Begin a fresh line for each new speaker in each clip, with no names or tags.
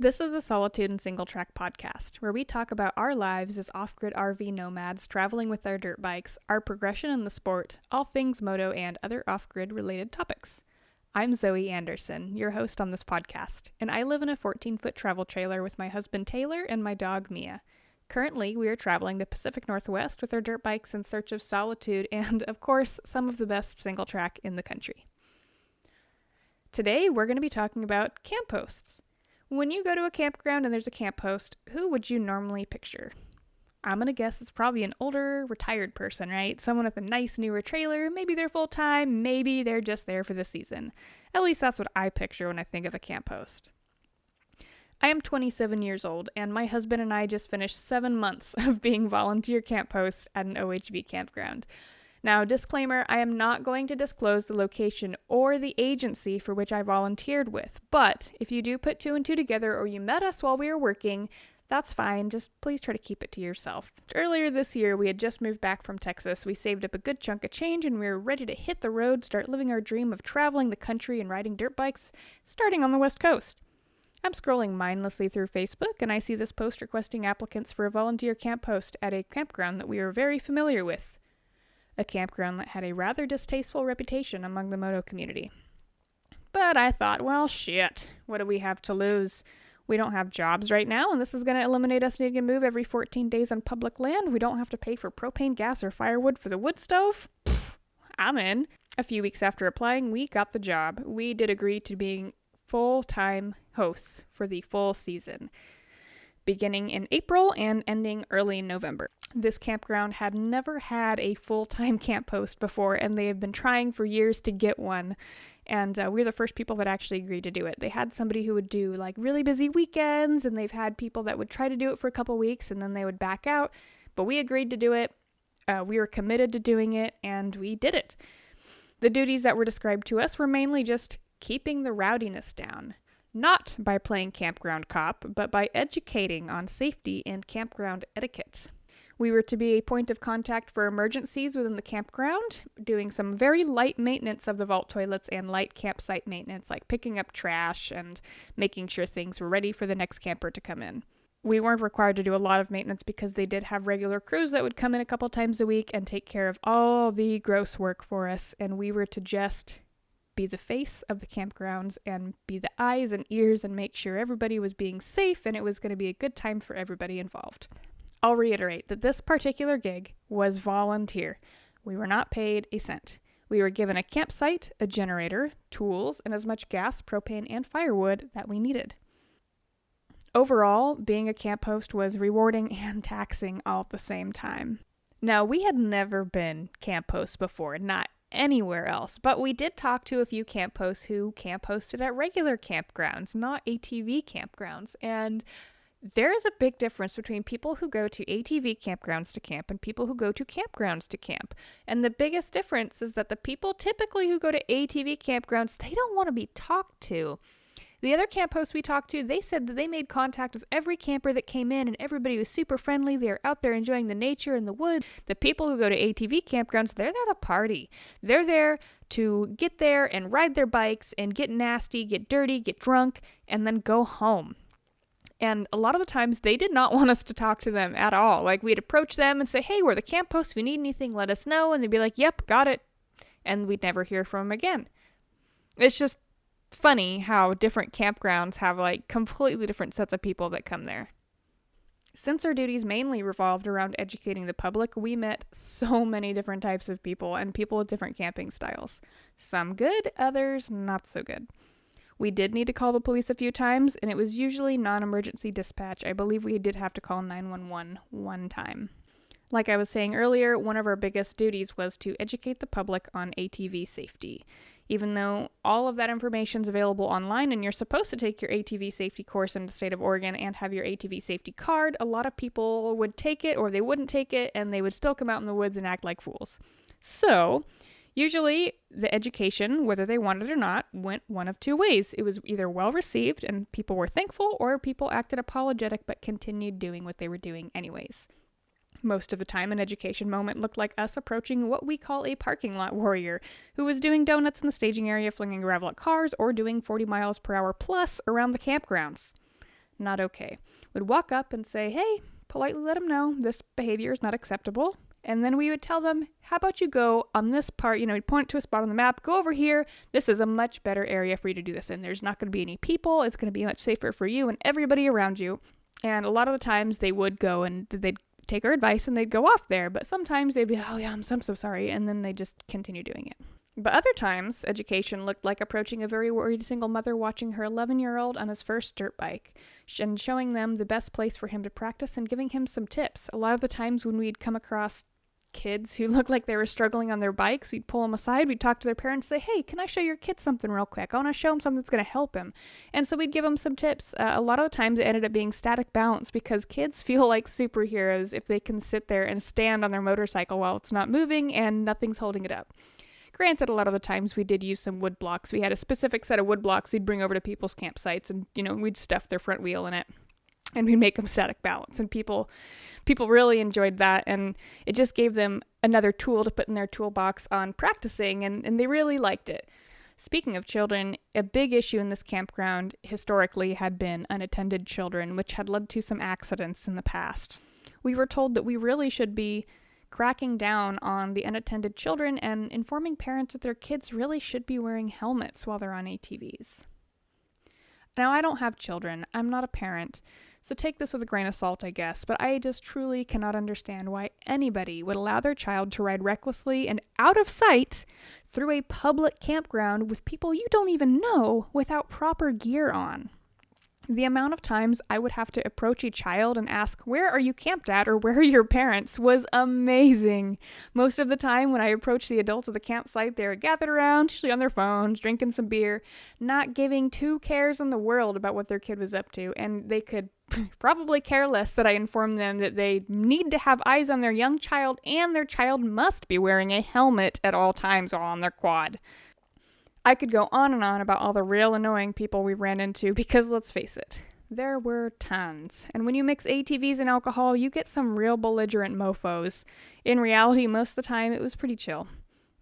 This is the Solitude and Single Track podcast, where we talk about our lives as off-grid RV nomads traveling with our dirt bikes, our progression in the sport, all things moto, and other off-grid related topics. I'm Zoe Anderson, your host on this podcast, and I live in a 14-foot travel trailer with my husband Taylor and my dog Mia. Currently, we are traveling the Pacific Northwest with our dirt bikes in search of solitude and, of course, some of the best single track in the country. Today, we're going to be talking about camp hosts. When you go to a campground and there's a camp host, who would you normally picture? I'm going to guess it's probably an older, retired person, right? Someone with a nice newer trailer. Maybe they're full-time, maybe they're just there for the season. At least that's what I picture when I think of a camp host. I am 27 years old, and my husband and I just finished 7 months of being volunteer camp hosts at an OHV campground. Now, disclaimer, I am not going to disclose the location or the agency for which I volunteered with, but if you do put two and two together or you met us while we were working, that's fine. Just please try to keep it to yourself. Earlier this year, we had just moved back from Texas. We saved up a good chunk of change and we were ready to hit the road, start living our dream of traveling the country and riding dirt bikes, starting on the West Coast. I'm scrolling mindlessly through Facebook and I see this post requesting applicants for a volunteer camp host at a campground that we are very familiar with. A campground that had a rather distasteful reputation among the moto community. But I thought, well, shit, what do we have to lose? We don't have jobs right now, and this is going to eliminate us needing to move every 14 days on public land. We don't have to pay for propane gas or firewood for the wood stove. Pfft, I'm in. A few weeks after applying, we got the job. We did agree to being full-time hosts for the full season, beginning in April and ending early November. This campground had never had a full-time camp host before, and they have been trying for years to get one, and we're the first people that actually agreed to do it. They had somebody who would do like really busy weekends, and they've had people that would try to do it for a couple weeks, and then they would back out, but we agreed to do it. We were committed to doing it, and we did it. The duties that were described to us were mainly just keeping the rowdiness down. Not by playing campground cop, but by educating on safety and campground etiquette. We were to be a point of contact for emergencies within the campground, doing some very light maintenance of the vault toilets and light campsite maintenance, like picking up trash and making sure things were ready for the next camper to come in. We weren't required to do a lot of maintenance because they did have regular crews that would come in a couple times a week and take care of all the gross work for us, and we were to just be the face of the campgrounds and be the eyes and ears and make sure everybody was being safe and it was going to be a good time for everybody involved. I'll reiterate that this particular gig was volunteer. We were not paid a cent. We were given a campsite, a generator, tools, and as much gas, propane, and firewood that we needed. Overall, being a camp host was rewarding and taxing all at the same time. Now, we had never been camp hosts before, not anywhere else, but we did talk to a few camp hosts who camp hosted at regular campgrounds, not ATV campgrounds, and there is a big difference between people who go to ATV campgrounds to camp and people who go to campgrounds to camp. And the biggest difference is that the people typically who go to ATV campgrounds, they don't want to be talked to. The other camp hosts we talked to, they said that they made contact with every camper that came in and everybody was super friendly. They are out there enjoying the nature and the wood. The people who go to ATV campgrounds, they're there to party. They're there to get there and ride their bikes and get nasty, get dirty, get drunk, and then go home. And a lot of the times they did not want us to talk to them at all. Like we'd approach them and say, hey, we're the camp hosts. If you need anything, let us know. And they'd be like, yep, got it. And we'd never hear from them again. It's just funny how different campgrounds have like completely different sets of people that come there. Since our duties mainly revolved around educating the public, we met so many different types of people and people with different camping styles. Some good, others not so good. We did need to call the police a few times, and it was usually non-emergency dispatch. I believe we did have to call 911 one time. Like I was saying earlier, one of our biggest duties was to educate the public on ATV safety. Even though all of that information is available online and you're supposed to take your ATV safety course in the state of Oregon and have your ATV safety card, a lot of people would take it or they wouldn't take it and they would still come out in the woods and act like fools. So usually the education, whether they wanted it or not, went one of two ways. It was either well received and people were thankful, or people acted apologetic but continued doing what they were doing anyways. Most of the time, an education moment looked like us approaching what we call a parking lot warrior, who was doing donuts in the staging area, flinging gravel at cars, or doing 40 miles per hour plus around the campgrounds. not okay. We'd walk up and say, hey, politely let them know this behavior is not acceptable. And then we would tell them, how about you go on this part, we'd point to a spot on the map, go over here. This is a much better area for you to do this in. There's not going to be any people. It's going to be much safer for you and everybody around you. And a lot of the times they would go and they'd take our advice and they'd go off there. But sometimes they'd be, oh yeah, I'm so sorry. And then they just continue doing it. But other times, education looked like approaching a very worried single mother watching her 11-year-old on his first dirt bike and showing them the best place for him to practice and giving him some tips. A lot of the times when we'd come across kids who looked like they were struggling on their bikes, we'd pull them aside, we'd talk to their parents, say, hey, can I show your kid something real quick? I want to show him something that's going to help him. And so we'd give them some tips. A lot of the times it ended up being static balance because kids feel like superheroes if they can sit there and stand on their motorcycle while it's not moving and nothing's holding it up. Granted, a lot of the times we did use some wood blocks. We had a specific set of wood blocks we'd bring over to people's campsites and, we'd stuff their front wheel in it and we'd make them static balance. And people really enjoyed that. And it just gave them another tool to put in their toolbox on practicing. And they really liked it. Speaking of children, a big issue in this campground historically had been unattended children, which had led to some accidents in the past. We were told that we really should be cracking down on the unattended children and informing parents that their kids really should be wearing helmets while they're on ATVs. Now, I don't have children. I'm not a parent, so take this with a grain of salt, I guess, but I just truly cannot understand why anybody would allow their child to ride recklessly and out of sight through a public campground with people you don't even know without proper gear on. The amount of times I would have to approach a child and ask, where are you camped at or where are your parents, was amazing. Most of the time when I approached the adults at the campsite, they were gathered around, usually on their phones, drinking some beer, not giving two cares in the world about what their kid was up to. And they could probably care less that I informed them that they need to have eyes on their young child and their child must be wearing a helmet at all times while on their quad. I could go on and on about all the real annoying people we ran into because let's face it, there were tons. And when you mix ATVs and alcohol, you get some real belligerent mofos. In reality, most of the time it was pretty chill.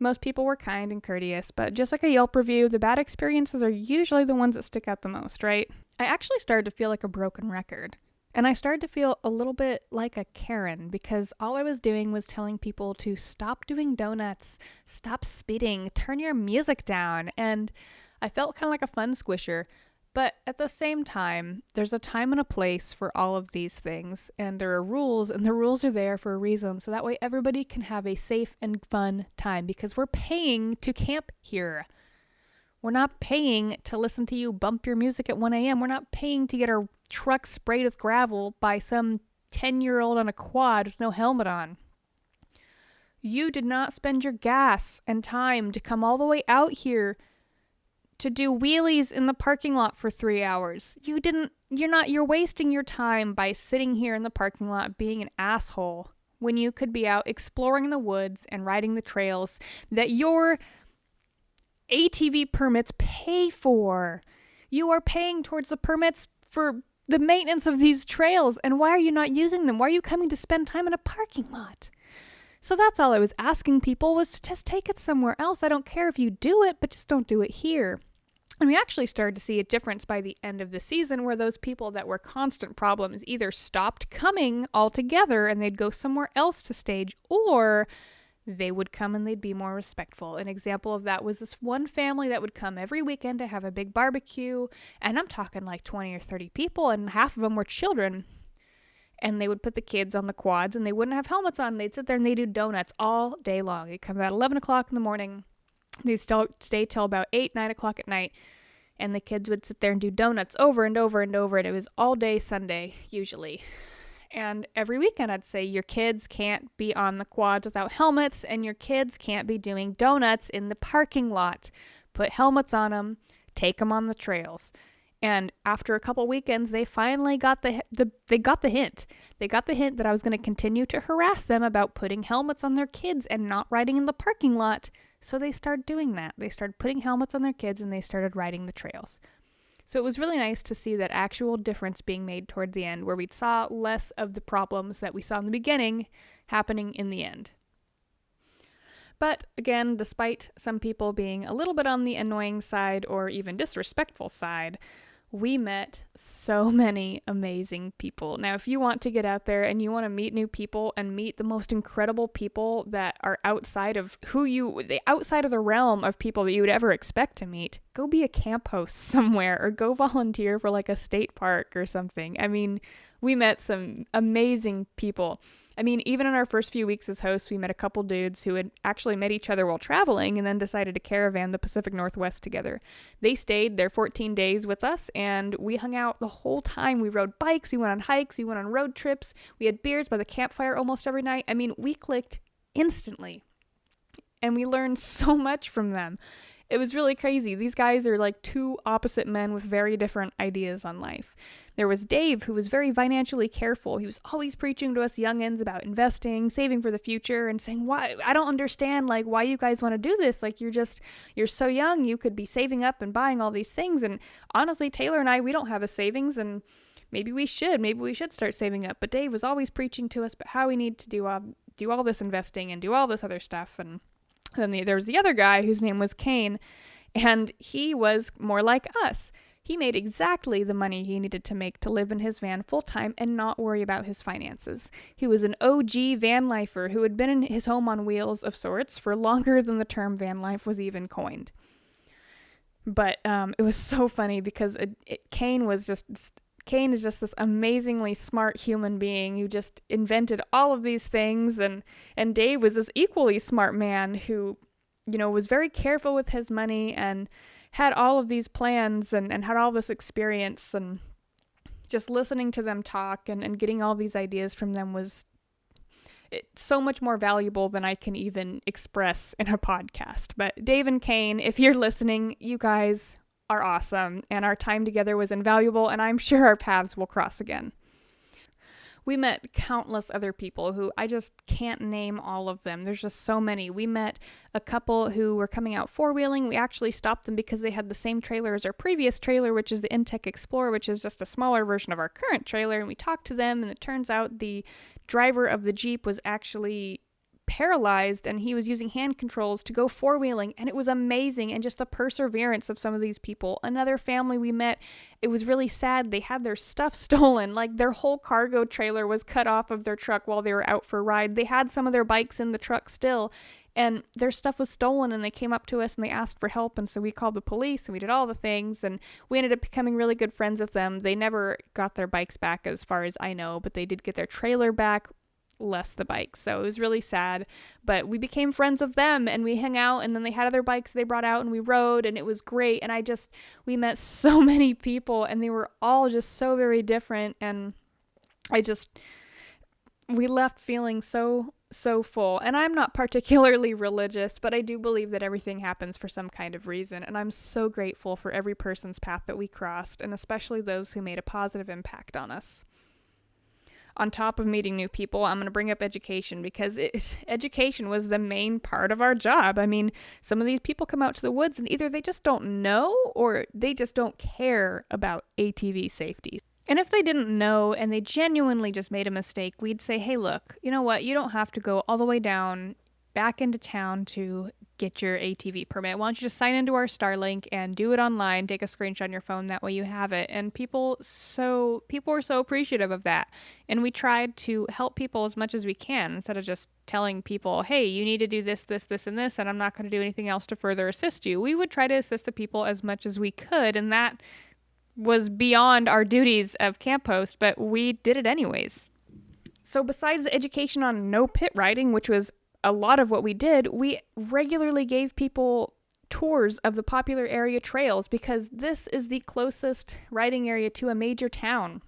Most people were kind and courteous, but just like a Yelp review, the bad experiences are usually the ones that stick out the most, right? I actually started to feel like a broken record. And I started to feel a little bit like a Karen because all I was doing was telling people to stop doing donuts, stop spitting, turn your music down. And I felt kind of like a fun squisher. But at the same time, there's a time and a place for all of these things. And there are rules, and the rules are there for a reason. So that way everybody can have a safe and fun time because we're paying to camp here. We're not paying to listen to you bump your music at 1 a.m. We're not paying to get our truck sprayed with gravel by some 10-year-old on a quad with no helmet on. You did not spend your gas and time to come all the way out here to do wheelies in the parking lot for 3 hours. You're wasting your time by sitting here in the parking lot being an asshole when you could be out exploring the woods and riding the trails that your ATV permits pay for. You are paying towards the permits for the maintenance of these trails, and why are you not using them? Why are you coming to spend time in a parking lot? So that's all I was asking people was to just take it somewhere else. I don't care if you do it, but just don't do it here. And we actually started to see a difference by the end of the season where those people that were constant problems either stopped coming altogether and they'd go somewhere else to stage, or they would come and they'd be more respectful. An example of that was this one family that would come every weekend to have a big barbecue. And I'm talking like 20 or 30 people, and half of them were children. And they would put the kids on the quads and they wouldn't have helmets on. They'd sit there and they'd do donuts all day long. They'd come about 11 o'clock in the morning. They'd stay till about 8, 9 o'clock at night. And the kids would sit there and do donuts over and over and over. And it was all day Sunday, usually. And every weekend I'd say your kids can't be on the quads without helmets and your kids can't be doing donuts in the parking lot. Put helmets on them, take them on the trails. And after a couple weekends, they finally got the hint. They got the hint that I was going to continue to harass them about putting helmets on their kids and not riding in the parking lot. So they started doing that. They started putting helmets on their kids and they started riding the trails. So it was really nice to see that actual difference being made toward the end, where we saw less of the problems that we saw in the beginning happening in the end. But again, despite some people being a little bit on the annoying side or even disrespectful side, We met so many amazing people. Now, if you want to get out there and you want to meet new people and meet the most incredible people that are outside of outside of the realm of people that you would ever expect to meet, go be a camp host somewhere or go volunteer for like a state park or something. I mean, we met some amazing people. I mean, even in our first few weeks as hosts, we met a couple dudes who had actually met each other while traveling and then decided to caravan the Pacific Northwest together. They stayed their 14 days with us, and we hung out the whole time. We rode bikes, we went on hikes, we went on road trips, we had beers by the campfire almost every night. I mean, we clicked instantly, and we learned so much from them. It was really crazy. These guys are like two opposite men with very different ideas on life. There was Dave, who was very financially careful. He was always preaching to us youngins about investing, saving for the future, and saying, "Why? I don't understand, like, why you guys want to do this. Like, you're so young. You could be saving up and buying all these things." And honestly, Taylor and I, we don't have a savings, and maybe we should start saving up. But Dave was always preaching to us about how we need to do all this investing and do all this other stuff. And then there was the other guy whose name was Kane, and he was more like us. He made exactly the money he needed to make to live in his van full-time and not worry about his finances. He was an OG van lifer who had been in his home on wheels of sorts for longer than the term van life was even coined. But it was so funny because Kane is just this amazingly smart human being who just invented all of these things, and Dave was this equally smart man who, was very careful with his money and had all of these plans and had all this experience, and just listening to them talk and getting all these ideas from them was so much more valuable than I can even express in a podcast. But Dave and Kane, if you're listening, you guys are awesome, and our time together was invaluable, and I'm sure our paths will cross again. We met countless other people who I just can't name all of them. There's just so many. We met a couple who were coming out four-wheeling. We actually stopped them because they had the same trailer as our previous trailer, which is the Intech Explorer, which is just a smaller version of our current trailer. And we talked to them, and it turns out the driver of the Jeep was actually paralyzed, and he was using hand controls to go four-wheeling, and it was amazing. And just the perseverance of some of these people. Another family we met, it was really sad. They had their stuff stolen. Like, their whole cargo trailer was cut off of their truck while they were out for a ride. They had some of their bikes in the truck still, and their stuff was stolen, and they came up to us and they asked for help. And so we called the police and we did all the things, and we ended up becoming really good friends with them. They never got their bikes back as far as I know, but they did get their trailer back, less the bikes. So it was really sad, but we became friends with them, and we hung out, and then they had other bikes they brought out and we rode, and it was great. And we met so many people, and they were all just so very different, and we left feeling so full. And I'm not particularly religious, but I do believe that everything happens for some kind of reason, and I'm so grateful for every person's path that we crossed, and especially those who made a positive impact on us. On top of meeting new people, I'm going to bring up education, because education was the main part of our job. I mean, some of these people come out to the woods and either they just don't know or they just don't care about ATV safety. And if they didn't know and they genuinely just made a mistake, we'd say, hey, look, you know what? You don't have to go all the way down back into town to get your ATV permit. Why don't you just sign into our Starlink and do it online, take a screenshot on your phone, that way you have it. And people were so appreciative of that. And we tried to help people as much as we can, instead of just telling people, hey, you need to do this, this, this, and this, and I'm not going to do anything else to further assist you. We would try to assist the people as much as we could, and that was beyond our duties of camp host, but we did it anyways. So besides the education on no pit riding, which was a lot of what we did, we regularly gave people tours of the popular area trails, because this is the closest riding area to a major town.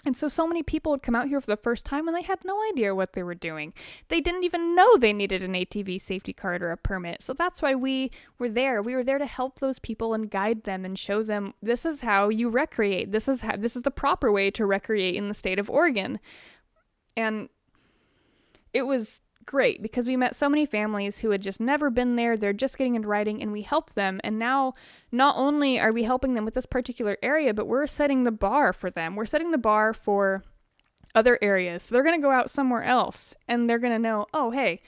And so many people would come out here for the first time and they had no idea what they were doing. They didn't even know they needed an ATV safety card or a permit. So that's why we were there. We were there to help those people and guide them and show them, this is how you recreate. This is the proper way to recreate in the state of Oregon. And it was great, because we met so many families who had just never been there. They're just getting into riding, and we helped them. And now not only are we helping them with this particular area, but we're setting the bar for them. We're setting the bar for other areas. So they're going to go out somewhere else, and they're going to know, oh, hey,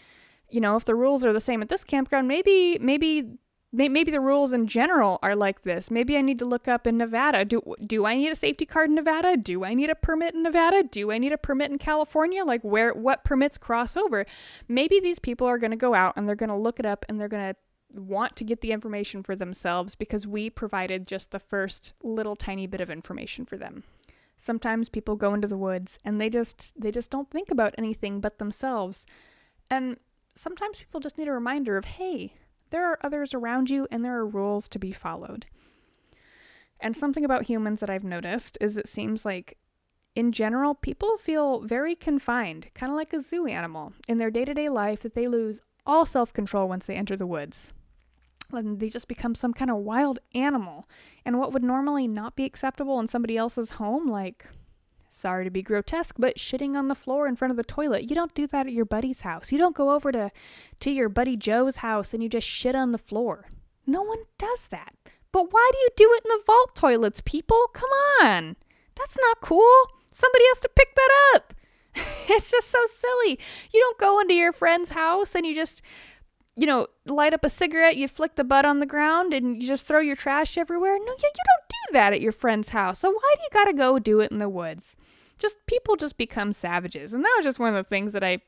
if the rules are the same at this campground, maybe maybe the rules in general are like this. Maybe I need to look up in Nevada. Do I need a safety card in Nevada? Do I need a permit in Nevada? Do I need a permit in California? Like what permits cross over? Maybe these people are going to go out and they're going to look it up and they're going to want to get the information for themselves because we provided just the first little tiny bit of information for them. Sometimes people go into the woods and they just don't think about anything but themselves. And sometimes people just need a reminder of, hey, there are others around you and there are rules to be followed. And something about humans that I've noticed is it seems like, in general, people feel very confined, kind of like a zoo animal, in their day-to-day life, that they lose all self-control once they enter the woods. And they just become some kind of wild animal. And what would normally not be acceptable in somebody else's home, like, sorry to be grotesque, but shitting on the floor in front of the toilet. You don't do that at your buddy's house. You don't go over to your buddy Joe's house and you just shit on the floor. No one does that. But why do you do it in the vault toilets, people? Come on. That's not cool. Somebody has to pick that up. It's just so silly. You don't go into your friend's house and you just, light up a cigarette, you flick the butt on the ground and you just throw your trash everywhere. No, you don't do that at your friend's house. So why do you gotta go do it in the woods? People just become savages. And that was just one of the things that I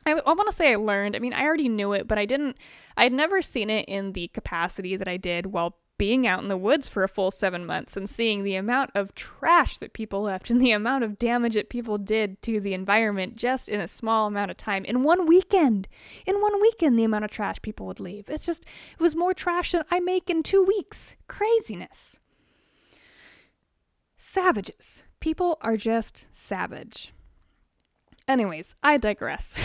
want to say I learned. I mean, I already knew it, but I'd never seen it in the capacity that I did while being out in the woods for a full 7 months and seeing the amount of trash that people left and the amount of damage that people did to the environment just in a small amount of time. In one weekend, the amount of trash people would leave. It was more trash than I make in 2 weeks. Craziness. Savages. People are just savage. Anyways, I digress.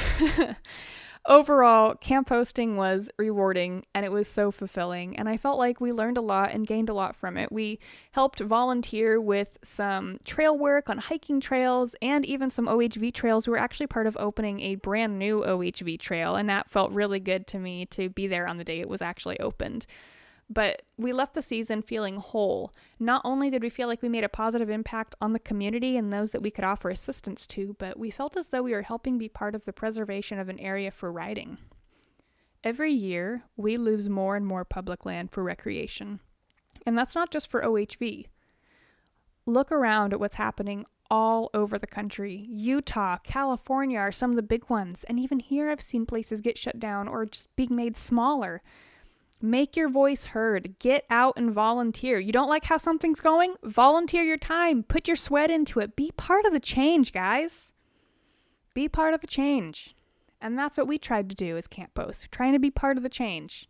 Overall, camp hosting was rewarding and it was so fulfilling, and I felt like we learned a lot and gained a lot from it. We helped volunteer with some trail work on hiking trails and even some OHV trails. We were actually part of opening a brand new OHV trail, and that felt really good to me to be there on the day it was actually opened. But we left the season feeling whole. Not only did we feel like we made a positive impact on the community and those that we could offer assistance to, but we felt as though we were helping be part of the preservation of an area for riding. Every year, we lose more and more public land for recreation. And that's not just for OHV. Look around at what's happening all over the country. Utah, California are some of the big ones. And even here, I've seen places get shut down or just being made smaller. Make your voice heard. Get out and volunteer. You don't like how something's going? Volunteer your time. Put your sweat into it. Be part of the change, guys. Be part of the change. And that's what we tried to do as Camp Host, trying to be part of the change.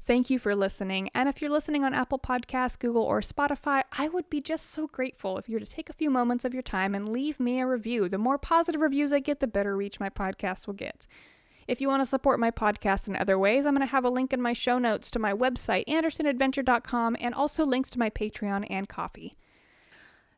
Thank you for listening. And if you're listening on Apple Podcasts, Google, or Spotify, I would be just so grateful if you were to take a few moments of your time and leave me a review. The more positive reviews I get, the better reach my podcast will get. If you want to support my podcast in other ways, I'm going to have a link in my show notes to my website, andersonadventure.com, and also links to my Patreon and Ko-fi.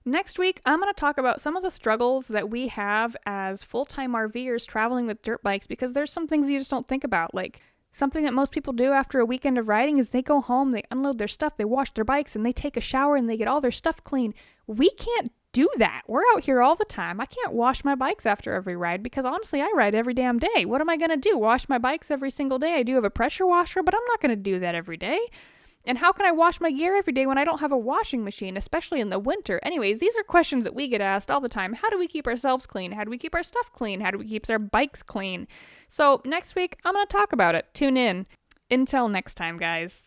Next week, I'm going to talk about some of the struggles that we have as full-time RVers traveling with dirt bikes, because there's some things you just don't think about. Like, something that most people do after a weekend of riding is they go home, they unload their stuff, they wash their bikes, and they take a shower and they get all their stuff clean. We can't do that. We're out here all the time. I can't wash my bikes after every ride because honestly, I ride every damn day. What am I going to do? Wash my bikes every single day? I do have a pressure washer, but I'm not going to do that every day. And how can I wash my gear every day when I don't have a washing machine, especially in the winter? Anyways, these are questions that we get asked all the time. How do we keep ourselves clean? How do we keep our stuff clean? How do we keep our bikes clean? So next week, I'm going to talk about it. Tune in. Until next time, guys.